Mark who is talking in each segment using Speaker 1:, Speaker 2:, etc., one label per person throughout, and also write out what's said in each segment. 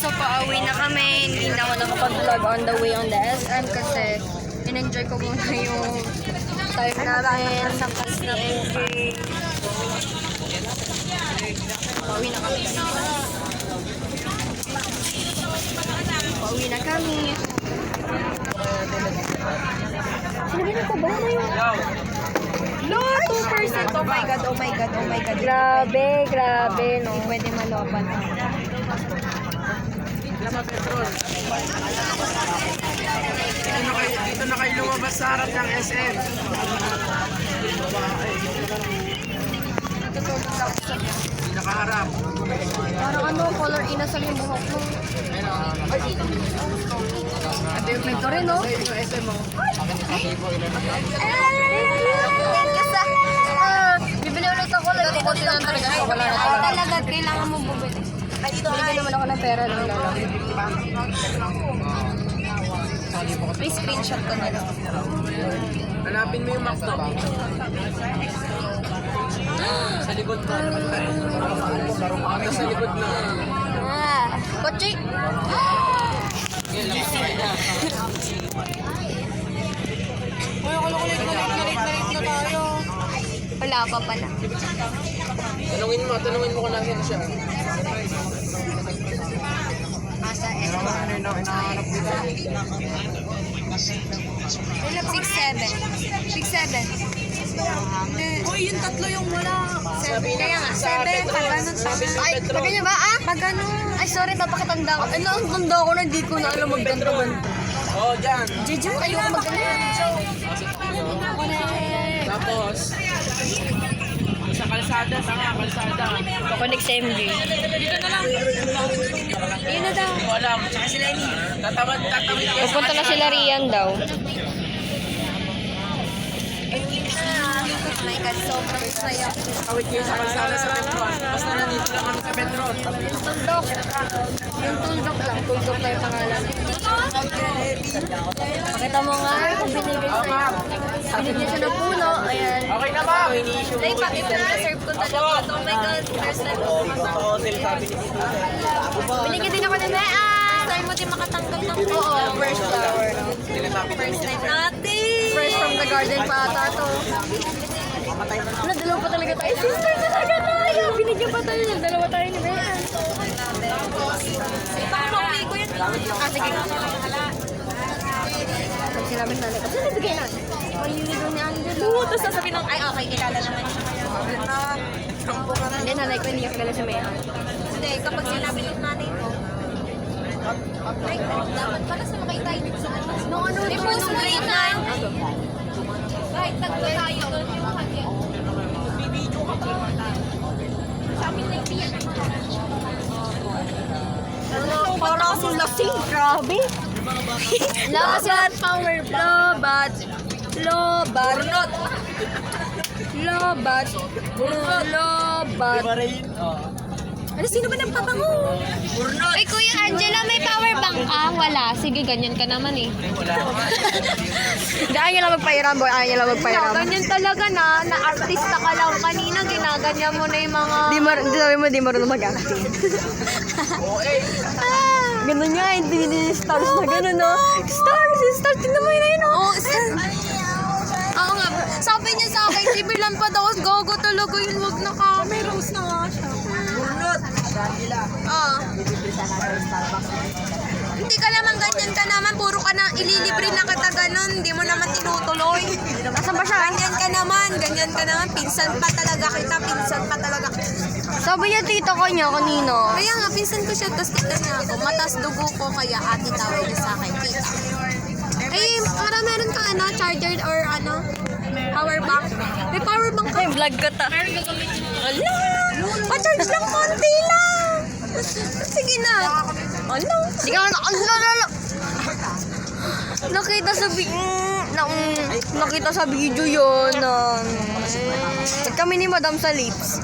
Speaker 1: So, pauwi na kami. Hindi na ako nakapag-vlog on the way on the SM kasi in-enjoy ko muna yung time natin sa class na PJ. Pauwi na kami. Pauwi na kami. Sinabi ko ba na yun? No, 2%. Oh my God, oh my God, oh my God. Grabe, grabe, no. Hindi pwede malopan.
Speaker 2: Dito na kayo lumabas sa harap ng SM. Nakaharap.
Speaker 1: Parang ano, color inasal yung buhok mo. Ate yung pinto rin, no?
Speaker 2: Yung SM mo.
Speaker 1: Bibili ulit ako, lagkikot lang talaga siya. Wala na talaga. Talaga, kailangan mo bumili. Bibili naman ako ng pera lang lalaki. May screenshot ko na lang.
Speaker 2: Hanapin mo yung McDo. Sa likod na. Sa likod na.
Speaker 1: Kotse! Na tayo. Wala pa pala.
Speaker 2: Tanungin mo kung nasan siya.
Speaker 1: Asa S. 6-7.
Speaker 3: Uy, yung tatlo yung wala.
Speaker 1: Kaya nga, 7. Pag ganun sa... Ay, pag ganyan ba? Pag ganun. Ay, sorry, papakatanda ko. Ano, ang tanda ko na, hindi ko na alam magganto.
Speaker 2: Oh, dyan.
Speaker 1: Jeju, ayaw ko magganyan.
Speaker 2: Tapos, sa kalsada,
Speaker 1: Connect sa MJ.
Speaker 3: Dito na lang.
Speaker 1: Yun na daw.
Speaker 2: wala. Tsaka sila ini. Tatawid kayo.
Speaker 1: Pupunta na sila Rian daw. Oh my God, sobrang saya.
Speaker 2: Tawid kayo sa kalsada sa Petron. Basta nandito lang kami sa Petron.
Speaker 1: Yung tuldok. Yung tuldok lang. Tuldok na yung pangalan. Pakita mo nga kung binigay sa'yo. Binigyan siya ng puno. Ayan.
Speaker 2: Okay na ba?
Speaker 1: Ay, bakit na? Serve ko talaga. Oh my God. First time. Binigyan din ako ng Mea. Time mo din makatanggal ng puno. Oo, fresh flower. First time natin. Fresh from the garden pa ata to. Ano, dalawa pa talaga tayo. Sister talaga tayo. Binigyan pa tayo. Dalawa tayo ni Mea.
Speaker 3: Pang-uwi ko yun.
Speaker 1: Sige. Pag sinabi na natin, kasi nabigay na. Maliligo ni Angelo.
Speaker 3: Tapos sasabihin ng, ay okay, kilala naman siya.
Speaker 1: Hindi, nanay ko, hindi ka kilala si Mea.
Speaker 3: Hindi, kapag sinabi ng nanay mo, ay, dapat pala sa makitay dito sa atas.
Speaker 1: No, ano,
Speaker 3: I-post mo yun na. Kahit tagpo tayo doon yung kanya. Bibidyo ka pa. Sa amin na yung piyan.
Speaker 1: Parang akong lasing. Grabe. Lobat. Power Lobat. Lobat.
Speaker 2: Burnot!
Speaker 1: Lobat. Lobat.
Speaker 3: Ano, sino ba nagpapango?
Speaker 2: Burnot!
Speaker 1: Ay, Kuya Angela, may power bank ka? Wala. Sige, ganyan ka naman eh. Ayaw niya lang magpahiram, boy. Ayaw niya lang magpahiram. Ganyan talaga na artista ka lang. Kanina, ginaganyan mo na yung mga... Di marunong mag-acting. Ganun nga, hindi stars na ganun, no? Stars, tingnan mo yun, no? Oo, oo nga. Sabi niya sa akin, sibilan pa daw, gogo talaga yun, wag na ka.
Speaker 3: May rose na nga siya.
Speaker 2: Burnot!
Speaker 1: Oo. Hindi ka naman ganyan ka naman, puro ka na ililibre na kita ganun, hindi mo naman tinutuloy. Nasaan ba siya? Ganyan ka naman, pinsan pa talaga kita. Sabi niya tita ko niya kanino. Kaya nga, pinsan ko siya, tapos tita niya ako. Matas dugo ko, kaya ate tawag niya sa akin, tita. Eh, meron ka charger or power bank? May power bank ka. Vlog ko ta. Ala! Pa-charge lang, konti lang. Sige na. Ano? Hindi ka na, nakita sa video yun. Kami ni Madam sa lips.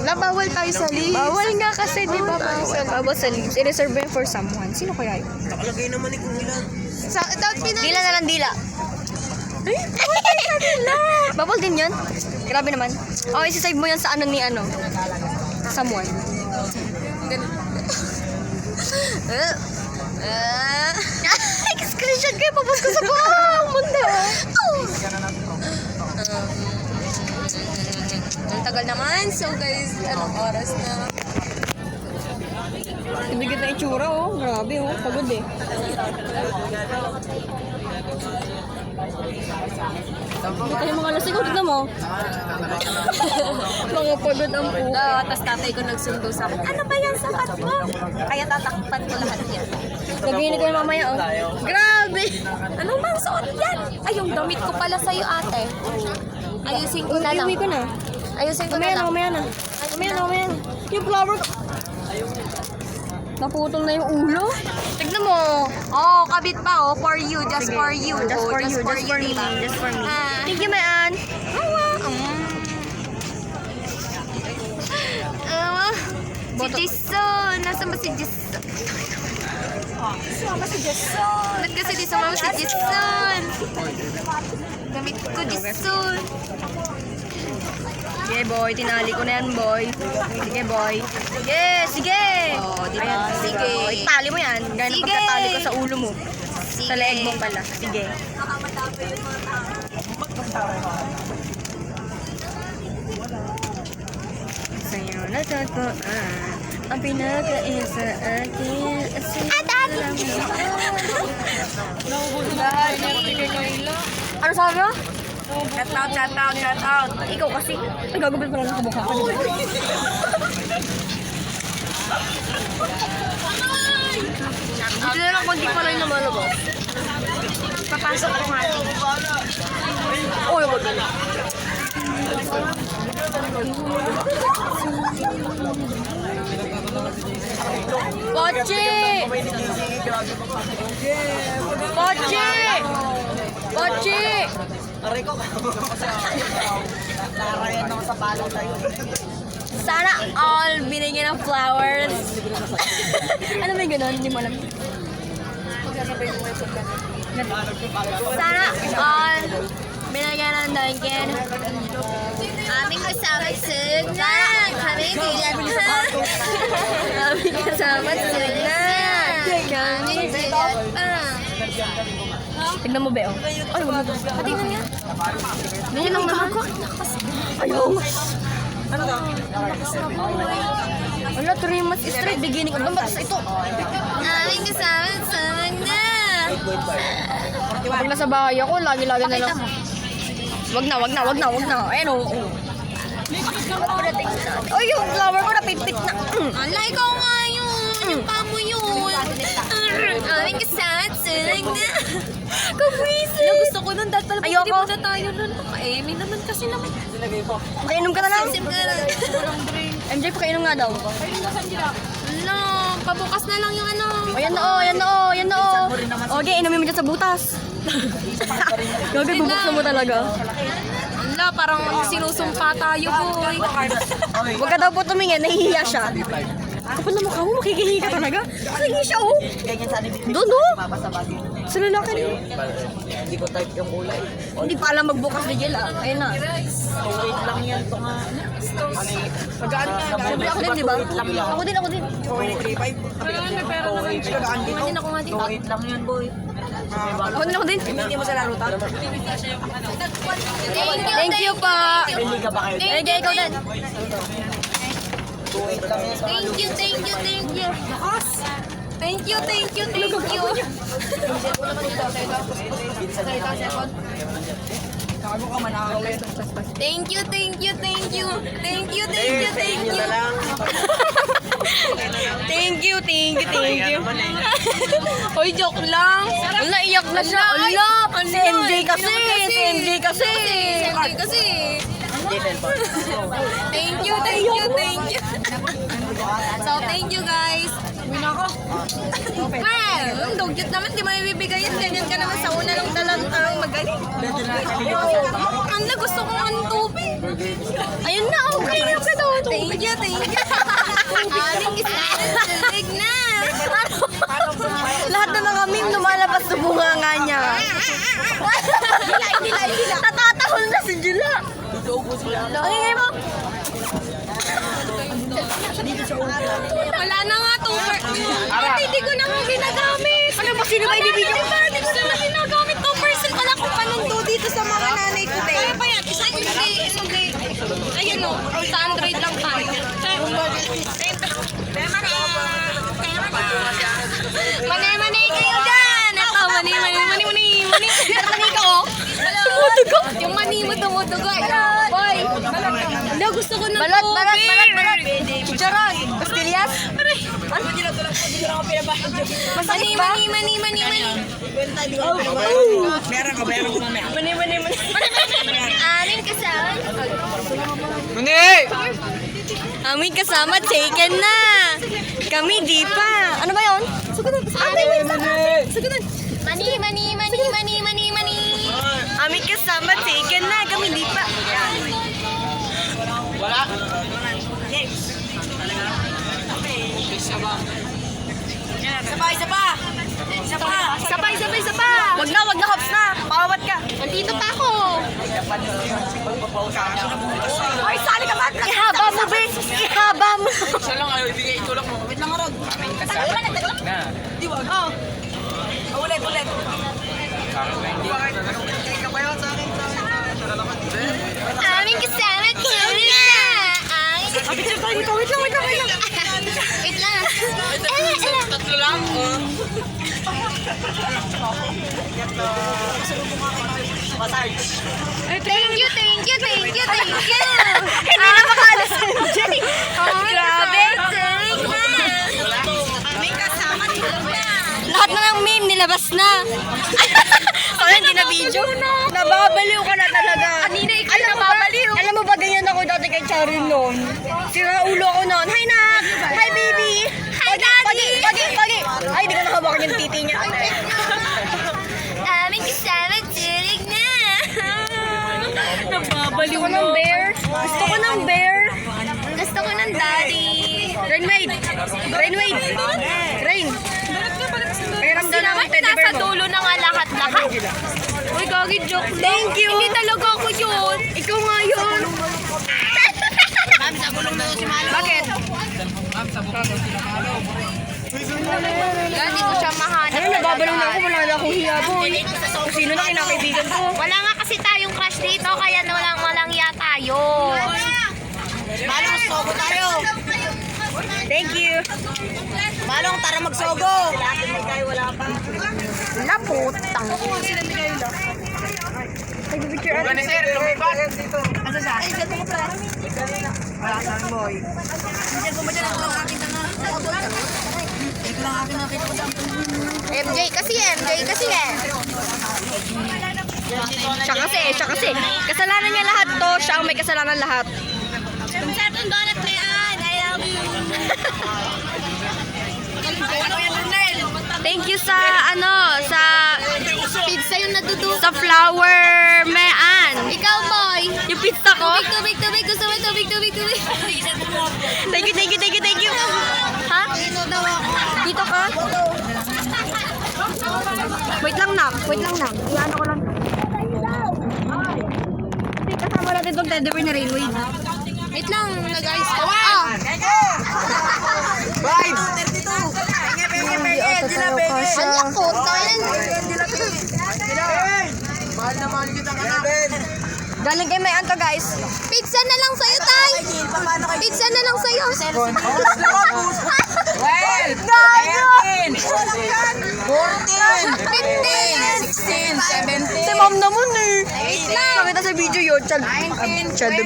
Speaker 1: Bawal tayo sa lips. Bawal nga kasi, di ba? Bawal sa lips. I-reserve yun for someone. Sino kaya yun?
Speaker 2: Nakalagay naman kung ilan.
Speaker 1: Dila na lang, dila. Bawal din yan. Grabe naman. Oh, isisave mo yan sa ni someone. Screenshot kayo, papost ko sa buong mundo. Ang tagal naman. So guys, anong oras na?
Speaker 3: Ibigit na itsura, oh. Grabe, oh. Pagod eh. Ito yung mga lasing, oh. Tignan mo. Mga pagod ang po.
Speaker 1: Tapos tatay ko nagsundo sa akin, ano ba yan sapat mo? Kaya tatakpan ko lahat yan.
Speaker 3: Gaginig ko yung mamaya, oh.
Speaker 1: Grabe! Anong bang suot yan? Ay, yung damit ko pala sa'yo, ate. Ayusin ko na lang.
Speaker 3: Iuwi ko na.
Speaker 1: Ayusin ko na
Speaker 3: Mamaya na,
Speaker 1: lang.
Speaker 3: mamaya na. Mamaya na, mamaya na. Yung flower ko. Naputol na yung ulo.
Speaker 1: Tignan mo. Oh, kabit pa, oh. For you. Just
Speaker 3: Sige.
Speaker 1: for you.
Speaker 3: Just
Speaker 1: Oh,
Speaker 3: for you. Just for me.
Speaker 1: diba?
Speaker 3: Just for me.
Speaker 1: Ah.
Speaker 3: Thank you, Mayan.
Speaker 1: Si Jason. Nasaan ba si Jason? Sumama si Jason. Ba't kasi di sumama si Jason? Gamit ko Jason.
Speaker 3: Sige, boy. Tinali ko na yan, boy. Sige, boy. Sige, sige.
Speaker 1: Oh, di ba?
Speaker 3: Ayan,
Speaker 1: Sige.
Speaker 3: Oh, itali mo yan. Gaya ng
Speaker 1: Sige.
Speaker 3: pagkatali ko sa ulo mo.
Speaker 1: Sige.
Speaker 3: Sa leeg mo pala. Sige. Sa'yo natagpuan ang pinakain sa akin. Ano sabi mo?
Speaker 1: Shout out, shout out, shout out.
Speaker 3: Ikaw kasi. Ay, gagawin pala ng kamukha ko. Hindi na lang konti pa lang yung namalabas.
Speaker 1: Papasok ko nga.
Speaker 3: Uy, wag na. Pochi! Pochi! Pochi!
Speaker 2: Narayan ako sa palo tayo.
Speaker 3: Sana all binigyan ng flowers. Ano ba yung ganun? Hindi mo alam. Sana all binigyan ng Dunkin.
Speaker 1: Aming kasama sunan. Kami bilang ha.
Speaker 3: Aming kasama sunan.
Speaker 1: Kami bilang pa.
Speaker 3: Tignan mo, Beo. Ay, wag mo.
Speaker 1: Tingnan niya.
Speaker 3: Ganyan lang naman. Ayaw. Wala, 3 months straight. Beginning of the month. Ito.
Speaker 1: Aming kasama sunan.
Speaker 3: Pag nasa bahay ako, lagi-lagi na lang. Wag na. Ayun, oh. Ay, yung flower ko napipit na.
Speaker 1: Ala, ikaw nga yun. Yung pamo yun. Aming kasama sunan. Kabwisi. Gusto ko nun. Dahil pala
Speaker 3: Ayoko.
Speaker 1: hindi muna tayo nun. Eh, may naman kasi naman.
Speaker 3: Pakainom ka na lang.
Speaker 1: Sim ka lang.
Speaker 3: MJ, pakainom nga daw.
Speaker 1: Ala, pabukas na lang yung ano.
Speaker 3: Ayan na, Okay, inumin mo dyan sa butas. Gagay, bubuksan mo talaga.
Speaker 1: Ala, parang sinusumpa tayo, boy.
Speaker 3: Huwag ka daw po tumingin, nahihiya siya. Kapag na mukha mo, makikihi ka talaga. Nahihiya siya, oh.
Speaker 2: Ganyan sana bibig.
Speaker 3: Doon, oh.
Speaker 2: Mabasa-basa.
Speaker 3: Sa lalaki rin.
Speaker 2: Hindi ko type yung kulay.
Speaker 3: Hindi pa alam magbukas ni Jill, ah. Ayun na.
Speaker 2: Wait lang yan. Ito nga. Magaan nga.
Speaker 3: Siyempre ako din, di ba? Ako din.
Speaker 2: 2.35. Magaan din.
Speaker 1: Kumain ako nga dito.
Speaker 2: 2.8 lang yan, boy.
Speaker 3: Ako din.
Speaker 2: Hindi mo sa laro ta.
Speaker 3: Thank you pa.
Speaker 2: Hindi ka ba kayo?
Speaker 3: MJ, ikaw din.
Speaker 2: 2.8 lang yan.
Speaker 1: Thank you.
Speaker 2: Kago ka man nakakawin.
Speaker 1: Thank you.
Speaker 3: Thank you. Hoy, joke lang. Wala, iyak na siya. Ala, si MJ kasi.
Speaker 1: Thank you. So, thank you guys. Well, ang dugyot naman, di mo ibibigay yan. Ganyan ka naman sa una lang talantang magaling. Ang na gusto ko ang tubig.
Speaker 3: Ayun na, okay na ka daw.
Speaker 1: Thank you. Aling isang na.
Speaker 3: Lahat na mga meme lumalabas sa bunganga niya. Tatatahol na si Jula. Ang ingay mo.
Speaker 1: Wala na nga, tupper. Ba't hindi ko na nga ginagamit? Ano ba, sino ba ibibigyan ko? Hindi ko na ginagamit. 2% pala ko panundo dito sa mga nanay ko. Kaya pa yan, isang hindi. Ayan o, sa Android lang tayo. Mani kayo dyan! Ito, mani. Mani ka oh. Tumutugo. Yung mani mo tumutugo. Boy, wala, gusto ko ng
Speaker 3: Balot.
Speaker 1: Kucharan. Pastillas? Ano? Mani.
Speaker 2: Meron ko mamaya.
Speaker 1: Mani.
Speaker 3: Amin kasama.
Speaker 2: Muni!
Speaker 1: Aming kasama, taken na. Kami, di pa. Ano ba yun? Sugunan. Mani. Aming kasama, taken na. Kami, di pa.
Speaker 2: Wala.
Speaker 1: Isa pa. Wag na, hops na. Pawawat ka.
Speaker 3: Nandito pa ako.
Speaker 1: Ay, sali ka ba? Ihaba mo, Bes. Ihaba mo.
Speaker 2: Isa lang, ayaw ibigay. Ito lang mo. Wait lang, Arod. Aming kasama. Na.
Speaker 1: Diwag. Oh. Ulit.
Speaker 3: Amin kasama. Tulog na.
Speaker 1: Picture tayo dito. Wait lang.
Speaker 3: Wait lang.
Speaker 2: Tatlo lang.
Speaker 3: Thank you.
Speaker 1: Hindi na makalas si MJ. Grabe. Aming kasama, tulog na. Lahat na ng meme nilabas na. Kaya hindi na video. Nababaliw ka na talaga. Kanina ikaw nababaliw. Alam mo ba ganyan ako dati kay Charin noon? Sira ulo ko noon. Hi, Nak! Hi, baby! Hi, Daddy! Pagi! Ay, di ko nakabakan yung titi niya.
Speaker 3: Amin kasama. Tulog na.
Speaker 1: Nababaliw ng bear. Gusto ko ng bear.
Speaker 3: Gusto ko ng daddy.
Speaker 1: Rain. Pakiramdam naman teddy bear
Speaker 3: Nasa
Speaker 1: mo.
Speaker 3: dulo na nga lahat.
Speaker 1: Uy, gagi, joke lang. Thank you.
Speaker 3: Hindi talaga ako yun.
Speaker 1: Ikaw nga yun. Bakit?
Speaker 3: Hindi ko siya mahanap.
Speaker 1: Ano, nababaliw na ako. Wala na akong hiya, boy. Kung sino na kinakaibigan ko.
Speaker 3: Wala nga kasi tayong crush dito, kaya walang iya tayo.
Speaker 4: Malong sogo tayo.
Speaker 1: Thank you.
Speaker 4: Malong tara magsogo.
Speaker 1: Wala, putang. Nag-picture at
Speaker 2: Gani, sir. Lumipat.
Speaker 4: Asa siya? Wala saan boy. Diyan ko ba dyan ako lang akin na nga. Ito lang akin nakita ko sa
Speaker 3: MJ kasi eh.
Speaker 1: Siya kasi. Kasalanan niya lahat to. Siya ang may kasalanan lahat.
Speaker 3: Certain donut na yan. I love you.
Speaker 1: Thank you sa
Speaker 3: Pizza yung natutuwa.
Speaker 1: sa flower mean.
Speaker 3: Ikaw, boy.
Speaker 1: Yung pizza ko.
Speaker 3: Tubig. Gusto mo tubig.
Speaker 1: Thank you. Ha?
Speaker 3: Dito daw ako.
Speaker 1: Dito ka? Wait lang, Nak. Iyan ko lang. Hindi, kasama natin itong teddy bear ni Railway.
Speaker 3: Wait lang, nag-ice ko.
Speaker 4: Vibes! 32!
Speaker 3: Ang lakot.
Speaker 4: Mahal na mahal kita ka na.
Speaker 1: Galing kay Mayan to, guys.
Speaker 3: Pizza na lang sa'yo, Tay. Pizza na lang sa'yo.
Speaker 4: Well! 13! 14! 15! 16! 17!
Speaker 1: Si mom naman eh. Nakita sa video yun. Child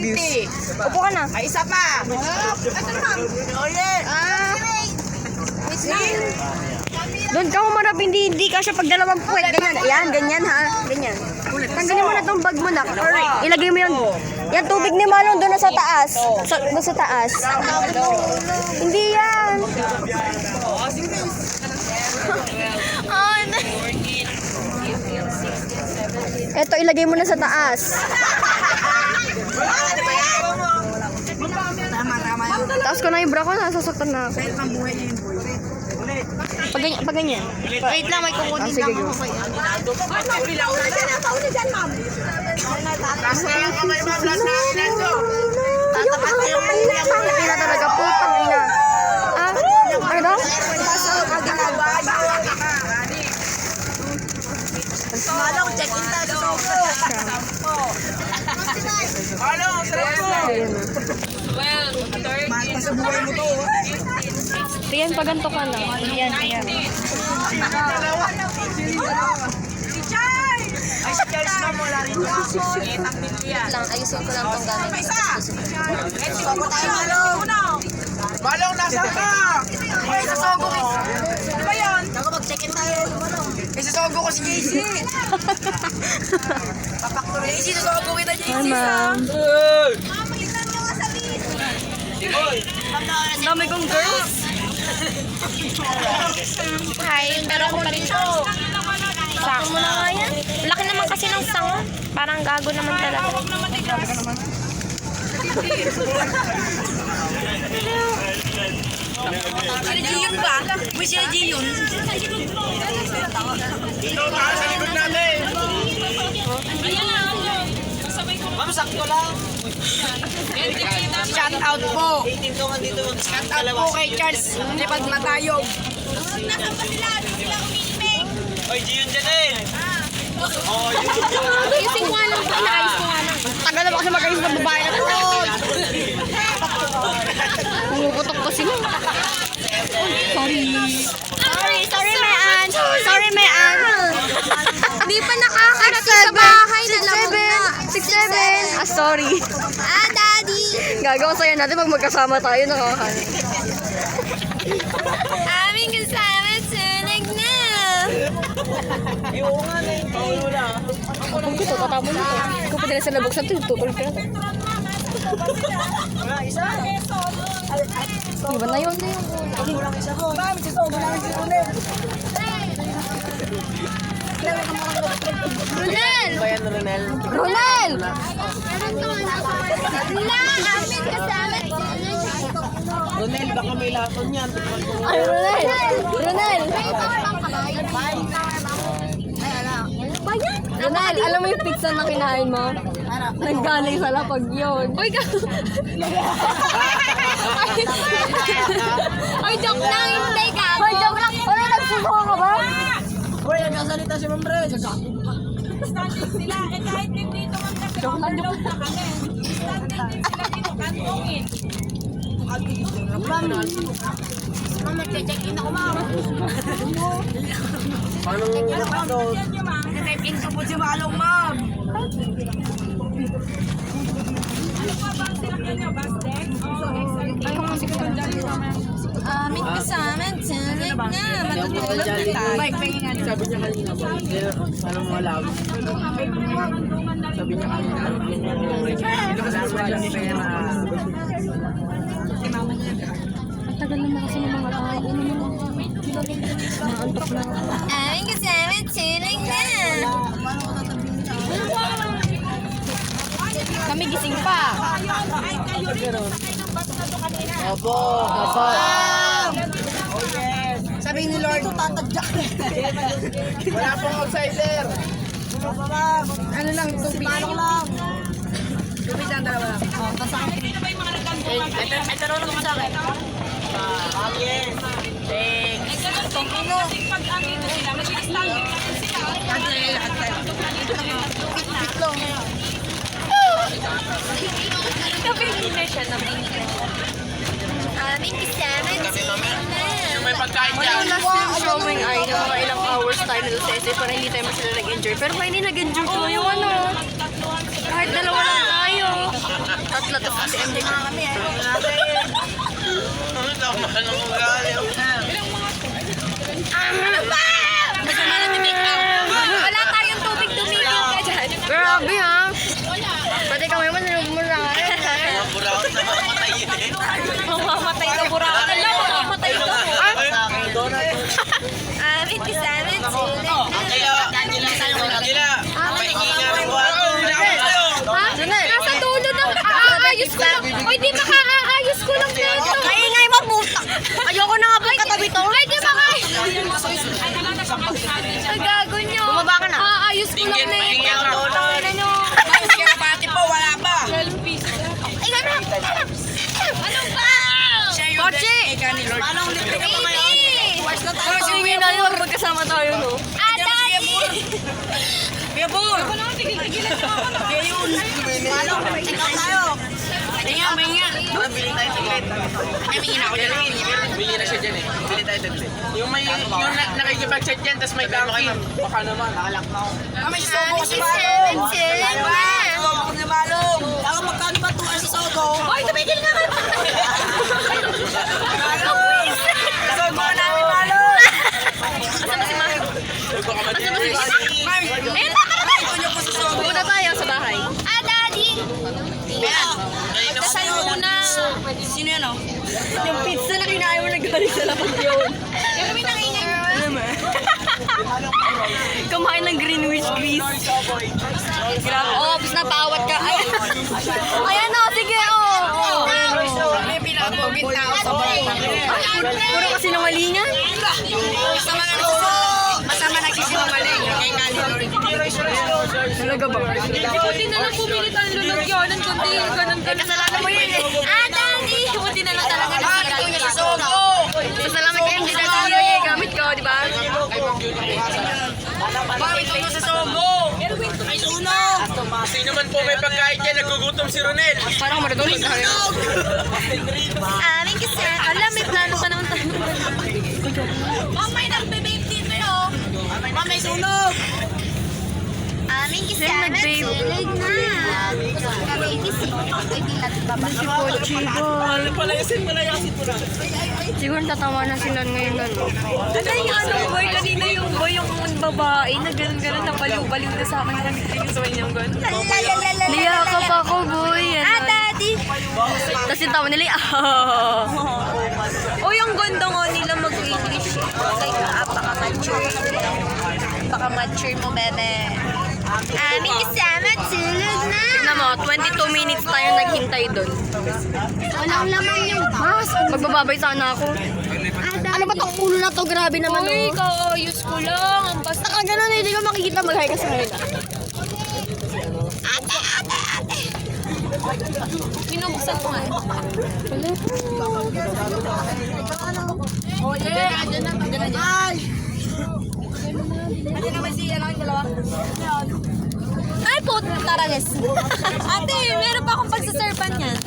Speaker 1: abuse.
Speaker 4: 20!
Speaker 1: Upo ka na.
Speaker 4: Ay, isa pa! Ito naman! Ulit!
Speaker 1: Doon ka humarap, hindi ka siya pag dalawang puwet. Ganyan. Ayan, ganyan ha. Ganyan. Tanggalin mo na tong bag mo na. Or ilagay mo yun. Yan, tubig ni Malong doon na sa taas. Doon sa taas. Hindi yan. Eto, ilagay mo na sa taas. Taas ko na yung bra ko, nasasaktan na ako. Pag ganyan.
Speaker 3: Wait lang, may kukunin
Speaker 1: Sige,
Speaker 3: lang
Speaker 1: go.
Speaker 3: ako kaya.
Speaker 4: Last na lang kamay mo! Last na! Let's go!
Speaker 1: Ina talaga, putang ina. Ah, ano daw?
Speaker 4: Malong, check-in tayo sa
Speaker 2: Ano? Sarap po!
Speaker 4: Mahal pa sa buhay mo to.
Speaker 1: Tingnan pa ganito ka na. Yan.
Speaker 2: Ay, si Charles na mo, lari ko.
Speaker 1: Lang, ayusin ko lang tong gamit.
Speaker 2: Malong, nasa ka?
Speaker 4: Isasogo ko. Ano ba yun? Ako mag-check-in tayo. Isasogo ko si JC. JC, isasogo kita JC.
Speaker 1: Hi, ma'am.
Speaker 4: Dami kong girls.
Speaker 1: Hi, pero ako pa rin to. Sako mo na nga yan. Laki naman kasi ng sanga. Parang gago naman talaga.
Speaker 4: Sila Gion ba? Uy, sila Gion.
Speaker 2: Dito, taas sa likod natin. Ma'am, sakto lang.
Speaker 4: Shout out po. Shout out po kay Charles. Lipad Matayog.
Speaker 2: Oy, Gion dyan eh.
Speaker 1: Ayusin ko nga lang ito. Inaayos ko nga lang.
Speaker 4: Tagal na ba kasi mag-ayos ng babae na to?
Speaker 1: Pumuputok ko sila. Sorry, may aunt. Sorry, may aunt. Hindi pa nakakarating sa bahay. Nalamog na. 6'7". Ah, sorry. Ah, daddy. Gagawin sa'yo natin pag magkasama tayo. Nakakalit. Aming kasama tunog na.
Speaker 2: Oo nga na yung paulo na.
Speaker 1: Ang gusto, tatabon mo to. Ikaw pa nila sa nabuksan to. Tutol ka.
Speaker 2: Mga isa.
Speaker 1: Iba na yun.
Speaker 2: Kulang isa ko. Ma'am, isasogo namin si Ronel.
Speaker 1: Ronel!
Speaker 2: Ba yan, Ronel?
Speaker 1: Ronel!
Speaker 2: Ronel, baka may lason yan.
Speaker 1: Ay, Ronel! Ronel! Ronel, alam mo yung pizza na kinain mo? Nanggaling sa lapag yun. Uy, Ay, joke lang, hindi ka. Ay, joke lang. Wala, nagsusuko ka ba?
Speaker 2: Uy, nagkasalita si Ma'am Red.
Speaker 3: Standing sila. Eh kahit dito man kasi overload na kami. Standing din sila dito. Kantungin.
Speaker 4: Ma'am, nag-check-in ako, ma'am.
Speaker 2: Paano ano?
Speaker 4: Check-in ko po si Malong, ma'am.
Speaker 3: Ano pa ba ang sinakyan niyo? Bus deck?
Speaker 1: Aming kasama, tunog na. Matutulog na tayo.
Speaker 4: Bike, pengingan.
Speaker 2: Sabi niya kanina ba? Paano mo alam? Sabi niya kanina.
Speaker 1: Tagal naman kasi ng mga tao. Naantok na. Aming kasama, tunog na. Kami gising pa.
Speaker 2: Opo.
Speaker 1: Opo.
Speaker 4: Sabi ni Lord, tatadyak.
Speaker 2: Wala pong outsider.
Speaker 4: Ano lang, tubig. Malong lang. Tubig lang, dalawa lang. Ito rin naman sa akin.
Speaker 2: Yes.
Speaker 3: Kasing pag andito sila, mag-standing sila. Kapilina siya na may
Speaker 1: Aming kasama, tunog na.
Speaker 2: Yung may pagkain
Speaker 1: Yung
Speaker 2: dyan.
Speaker 1: last yung showing ay mga ilang hours tayo nag-sese para hindi tayo masyado nag-enjoy. Pero kaya hindi nag-enjoy ko yung ano. Kahit dalawa lang tayo. Tatlo to si MJ ka kami eh.
Speaker 2: Ano naman ang ugali?
Speaker 1: Wala tayong tubig, tumigil ka dyan. Grabe ha. Pati kami mo sinunod mo lang.
Speaker 2: Mga buraot na mamatay yun eh.
Speaker 1: Mamamatay ka burakan. Alam mo, mamamatay ka.
Speaker 2: Donut.
Speaker 1: Aming kasama, tunog na.
Speaker 2: Angela, pahingi nga ng buhat.
Speaker 1: Ha? Nasa dulo ng aayos ko lang. Oy, di maka-aayos ko lang dito.
Speaker 4: Kaingay mo, puta. Ayoko na nga po katabi to.
Speaker 1: Ay, di maka... Ay, gago nyo.
Speaker 4: Bumaba ka na.
Speaker 1: Aayos ko lang na
Speaker 2: Pahingi
Speaker 1: ito.
Speaker 2: ang donut.
Speaker 1: Ano nyo?
Speaker 4: Pati po, wala pa.
Speaker 3: 12 pieces.
Speaker 1: Ay, gano'n.
Speaker 2: tayo, no?
Speaker 3: Ah, Daddy!
Speaker 4: Kuya Bur! Kaya yun. Paano? Check out tayo. Mahinga. Bili tayo taglit. Ay, may ina ko dyan.
Speaker 2: Bili na siya dyan eh. Bili tayo taglit. Yung nakikipag-chat dyan, tapos may kangking. Baka naman. Nakalak na ako.
Speaker 4: May sogo kasi
Speaker 3: Seven,
Speaker 4: Malong.
Speaker 3: seven.
Speaker 4: Sogo kasi Malong. Ako magkano ba 2 hours sa sogo?
Speaker 3: Hoy, tumigil nga ka!
Speaker 4: Malong! Sogo namin Malong!
Speaker 3: Asama si Ma'am. Asama si Ma'am. Eh,
Speaker 4: Ito niyo po sa sogo.
Speaker 3: Pupunta tayo sa bahay. Ah, Daddy! Magdasal muna.
Speaker 4: Sino yan oh?
Speaker 1: Yung pizza na kinain mo nagaling sa lapag yun.
Speaker 3: Yung kami nangingay.
Speaker 1: Kumain ng Greenwich Grease. Grabe. Oh, tapos napaawat ka. Ay. Ayan o, sige o.
Speaker 4: May pinakapugin tao sa bahay.
Speaker 1: Puro kasi nangalingan.
Speaker 4: Masama na nagsisinungaling. Masama nagsisinungaling. Kaya ngalilor.
Speaker 1: Talaga ba?
Speaker 3: Buti na lang pumilit ang lulagyanan kundi ganun.
Speaker 4: Kasalanan mo yun eh.
Speaker 3: Ah, Daddy! Buti na lang talaga
Speaker 4: Bakit ito niya sa sogo?
Speaker 1: Salamat kayo, hindi dati yung gamit ko, di ba?
Speaker 4: Bakit ito niya sa sogo? Ay sunog!
Speaker 2: Sino man po may pagkain dyan, nagugutom si Ronel.
Speaker 1: Parang ako matutulog na rin.
Speaker 3: Aming kasi, alam, may plano pa naman tayo. Oh, may nagbe-babe dito yun.
Speaker 4: Ma'am, may sunog!
Speaker 3: Aming kasi,
Speaker 1: Sino nag-babe?
Speaker 3: tulog na. Kami gising. Ay, di natin babasa.
Speaker 1: Si Pochi ko.
Speaker 2: Palayasin mo na.
Speaker 1: Siguro tatawa na sila ngayon nun.
Speaker 5: Ano yung ano boy? Kanina yung boy, yung babae na gano'n-gano'n na baliw-baliw na sa akin. Nagtitingin sa kanyang gano'n.
Speaker 1: Niyakap ako, boy.
Speaker 3: Ah, Daddy!
Speaker 1: Tapos yung tawa nila, ah.
Speaker 5: O yung ganda nga nila mag-English.
Speaker 3: Like, apaka-mature. Apaka-mature mo, bebe. Aming kasama, tulog na.
Speaker 1: Tignan mo, 22 minutes tayo naghintay doon.
Speaker 3: Walang laman yung
Speaker 1: Mas, magbababay sana ako. Ano ba tong ulo na to? Grabe naman,
Speaker 5: Uy,
Speaker 1: oh.
Speaker 5: kaayos ko lang. Ang basta.
Speaker 1: Saka ganun, hindi ko makikita mag-hi ka sa kanila.
Speaker 5: Pinubuksan ko nga.
Speaker 3: Ay, puto, taragas.
Speaker 5: Ate, meron pa akong pagsaserpan yan.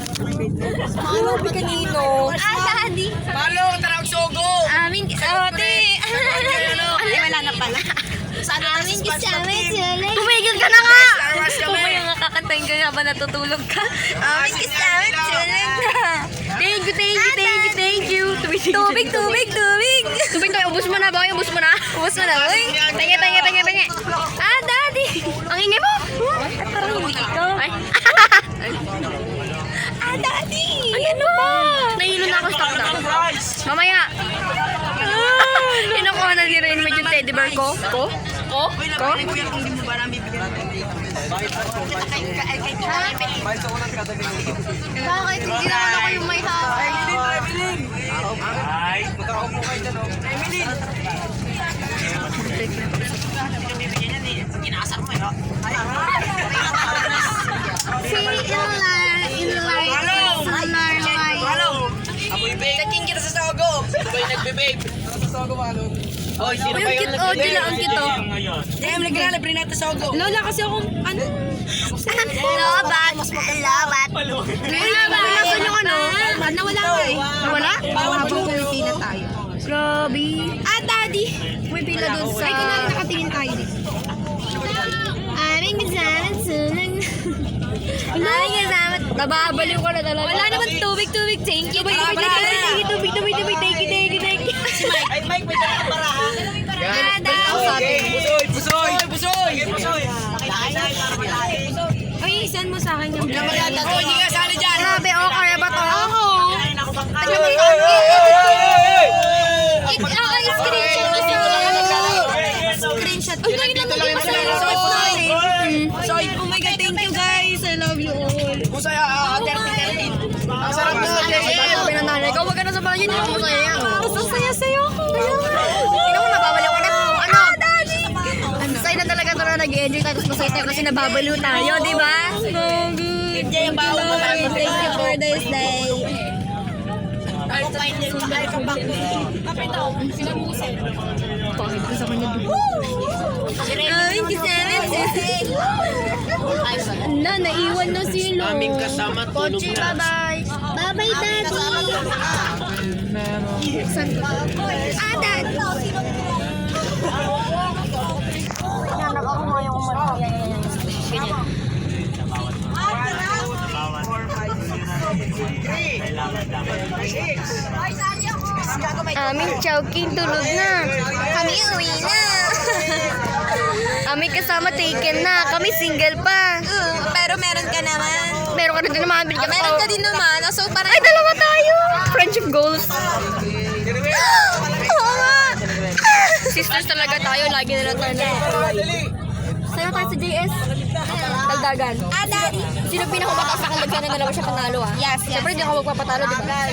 Speaker 1: Grabe kanino.
Speaker 3: Ah, Daddy!
Speaker 4: Malong, tara ang sogo!
Speaker 3: Aming ate! Ay, wala na pala. Aming kasama, tulog.
Speaker 1: Tumigil ka na nga!
Speaker 5: Kung yung kakakantayin ka habang natutulog ka.
Speaker 3: Aming kasama, tulog na.
Speaker 1: Thank you, thank you, thank you, thank you.
Speaker 3: Tubig, tubig, tubig.
Speaker 1: Tubig tayo, ubus mo na ba? Ubus mo na?
Speaker 3: Ubus mo na, boy.
Speaker 1: Tingi.
Speaker 3: Ah, Daddy!
Speaker 1: Ang ingay mo?
Speaker 3: At parang hindi ikaw.
Speaker 1: Ay.
Speaker 3: Ah, Daddy!
Speaker 1: Ano ba? Nahilo na ako sa takda. Mamaya. Kinukuha na ni Rain medyo teddy bear ko. Ko?
Speaker 4: Uy, napanig ko yan kung di mo ba namin bibigyan ng
Speaker 3: Bakit? Hindi naman ako yung may hawak.
Speaker 2: Ay, magkakamu kayo dyan, oh.
Speaker 4: Inasar mo eh.
Speaker 3: Si Inlay.
Speaker 4: Malong! Amoy babe. Checking kita sa sogo!
Speaker 2: Sino ba yung nagbe-babe? Sa sogo, Malong. Oy, sino ba yung
Speaker 1: Oh, dila ang kito.
Speaker 4: Jam, nagkala, brinata sogo!
Speaker 5: Lola, kasi ako, ano?
Speaker 3: Lobat. Lobat.
Speaker 1: Nasaan yung ano?
Speaker 5: Nawala ka eh.
Speaker 1: Wala?
Speaker 5: Habang pumipila tayo.
Speaker 1: Grabe.
Speaker 5: Ah, Daddy! May pila dun sa... Ay, kunwari nakatingin tayo dito.
Speaker 3: Aming kasama, tulog na. Aming kasama.
Speaker 1: Nababaliw ka na talaga.
Speaker 5: Wala naman tubig. Thank you.
Speaker 1: Tubig. Thank you.
Speaker 4: Ay, Mike, may dala ka para ha?
Speaker 3: Ah, Daddy!
Speaker 4: Busoy!
Speaker 5: Ay, isan mo sa akin yung...
Speaker 4: Oh, hindi ka sali dyan!
Speaker 1: Grabe, oh, kaya ba to?
Speaker 5: Screenshot ko lang dito lang yung
Speaker 4: Soy!
Speaker 5: Oh my God, thank you guys. I love you all.
Speaker 4: Busoy, 30. Ang sarap na
Speaker 1: Sabi ng nanay ko, huwag ka na sa bahay, hindi ako masaya yan.
Speaker 5: Gusto saya-sayo ko.
Speaker 1: Hindi mo nababaliw ka na. Ano? Masaya na talaga ito na nag-enjoy tayo, tapos masaya tayo kasi nababaliw tayo, di ba?
Speaker 4: Hindi yung bawa mo lang.
Speaker 3: Thank you for this day.
Speaker 4: Ay, kapag.
Speaker 1: Bakit
Speaker 5: sa kanya dugo.
Speaker 1: Aming kasama, na, naiwan na sila.
Speaker 2: Aming kasama tulog na.
Speaker 1: Bye-bye. Bye-bye, Daddy. Dad. Aming Chowking tulog na. Kami uwi na. Aming kasama taken na. Kami single pa. Pero meron ka naman. Meron ka na din naman. Meron ka din naman. So, parang... Ay, dalawa tayo. Friendship goals. Oo nga. Sisters talaga tayo. Lagi na lang tayo. Sa'yo tayo sa JS. Kaldagan.
Speaker 3: Daddy.
Speaker 1: Sino pinakamataas sa kaldagan na dalawa siya panalo ah?
Speaker 3: Yes.
Speaker 1: Siyempre, di ako magpapatalo, di ba?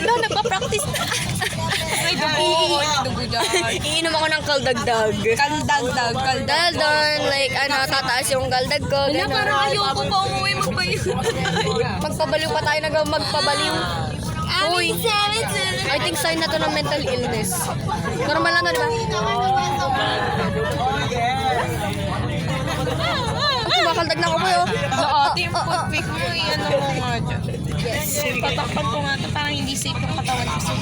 Speaker 1: Ano, nagpa-practice na.
Speaker 5: Ay, dugo. Dugo dyan.
Speaker 1: Iinom ako ng kaldagdag.
Speaker 5: Kaldagdag.
Speaker 1: Dahil doon, like, tataas yung kaldag ko.
Speaker 5: Wala,
Speaker 1: ganun.
Speaker 5: parang ayoko pa umuwi magbayo.
Speaker 1: Magpabaliw pa tayo, magpabaliw. Uy, I think sign na to ng mental illness. Normal na to, di ba? Kumakaldag na ako po yun.
Speaker 5: Ate, yung pag-pick mo, ano mo nga dyan. Yes. Patakpan ko nga ito, parang hindi safe yung katawan ko.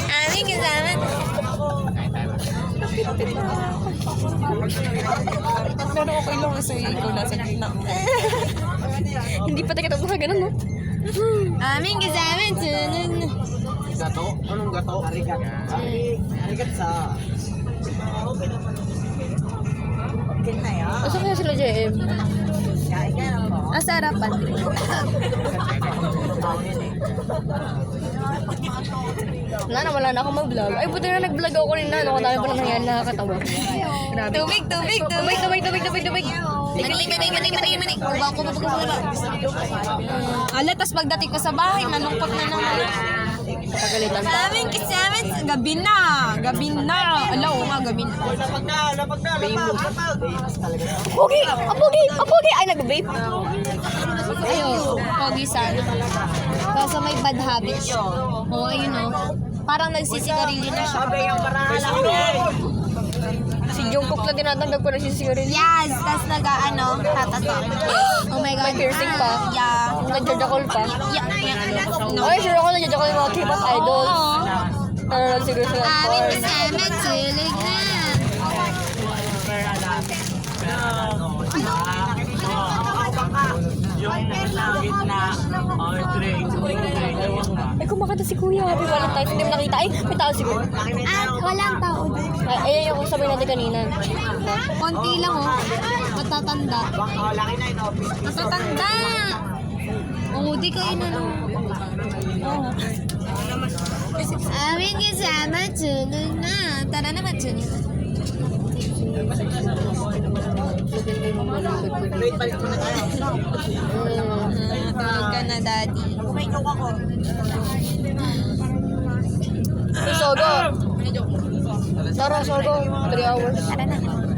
Speaker 1: Aming kasama.
Speaker 5: Pero okay lang kasi ikaw nasa gina.
Speaker 1: Hindi pa tayo katapos ganun, no? Aming kasama.
Speaker 2: Gato? Anong gato? Arigat. Arigat sa...
Speaker 1: Asa kaya sila JM? Asa harapan. Wala na ako mag-vlog. Ay, buti na nag-vlog ako rin na. Ano, kadami pa na nangyari nakakatawa. Grabe.
Speaker 5: Tubig.
Speaker 1: Manig. Ubang ko Ala, tas pagdating ko sa bahay, malungkot na naman. Pagalitan pa.
Speaker 5: Aming kasama, gabi na. Ala, oo nga, gabi na.
Speaker 1: Pogi! Pogi! Ay, nag-vape.
Speaker 5: Ayun, pogi sana.
Speaker 1: Kaso may bad habits. Oo, ayun o. Parang nagsisigarilyo na siya. Si Jungkook na dinatanggal ko na sisigarilyo.
Speaker 3: Yes, tas tatato.
Speaker 1: Oh my God. May piercing pa.
Speaker 3: Yeah.
Speaker 1: Nagjajakol pa.
Speaker 3: No.
Speaker 1: Ay, sure ako nagjajakol yung mga K-pop idols. Pero lang siguro sila.
Speaker 3: Aming kasama, tulig na.
Speaker 1: Ay, kumakanta si Kuya. Happy Valentine's. Hindi mo nakita. Ay, may tao siguro.
Speaker 3: Walang tao.
Speaker 1: Ay, ayan yung sabi natin kanina.
Speaker 3: Konti lang matatanda. Matatanda! Di kayo na lang. Aming kasama, tulog na. Tara naman, tulog na.
Speaker 5: Tulog ka na, Daddy.
Speaker 1: Sogo. Tara, Sogo. 3 hours.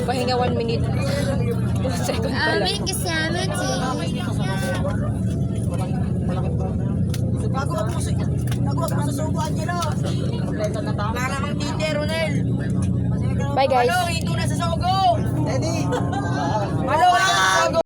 Speaker 1: Pahinga 1 minute. 1 second pa lang.
Speaker 3: Aming kasama, tulog na.
Speaker 1: Bye guys.